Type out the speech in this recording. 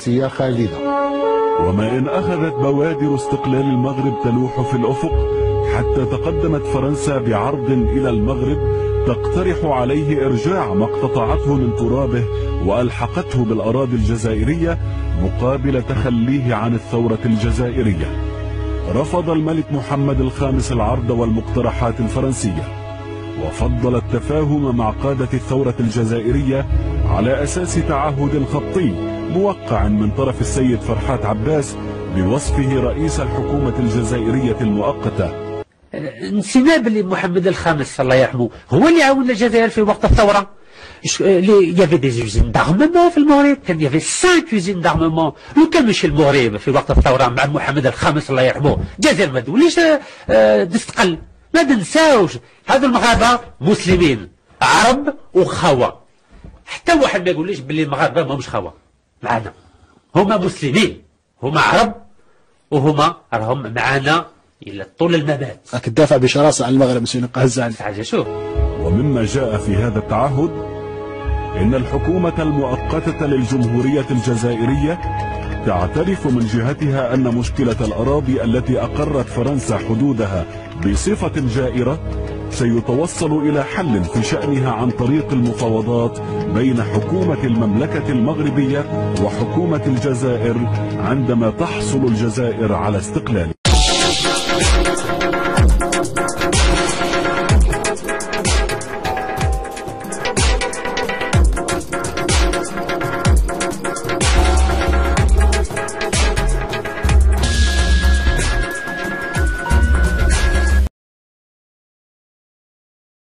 الفرنسية خالدة. وما إن أخذت بوادر استقلال المغرب تلوح في الأفق حتى تقدمت فرنسا بعرض إلى المغرب تقترح عليه إرجاع ما اقتطعته من ترابه وألحقته بالأراضي الجزائرية مقابل تخليه عن الثورة الجزائرية. رفض الملك محمد الخامس العرض والمقترحات الفرنسية، وفضل التفاهم مع قادة الثورة الجزائرية على أساس تعهد خطي موقع من طرف السيد فرحات عباس بوصفه رئيس الحكومة الجزائرية المؤقتة. نسينا باللي محمد الخامس الله يرحمه هو اللي عاون الجزائر في وقت الثورة. يافي دي زوزين دارممون في المغرب، كان يافي 5 يوزين دارممون. لو كان مشي المغرب في وقت الثورة مع محمد الخامس الله يرحمه الجزائر ما توليش تستقل. ما ننساوش هذو المغاربة مسلمين عرب وخوة، حتى واحد ما يقوليش باللي المغاربة ما مش خوة معنا، هما مسلمين، هما عرب، وهما راهم معنا إلى طول الممات. تدافع بشراسة عن المغرب مسيو قهزان. شوف. ومما جاء في هذا التعهد إن الحكومة المؤقتة للجمهورية الجزائرية تعترف من جهتها أن مشكلة الأراضي التي أقرت فرنسا حدودها بصفة جائرة سيتوصل إلى حل في شأنها عن طريق المفاوضات بين حكومة المملكة المغربية وحكومة الجزائر عندما تحصل الجزائر على استقلال.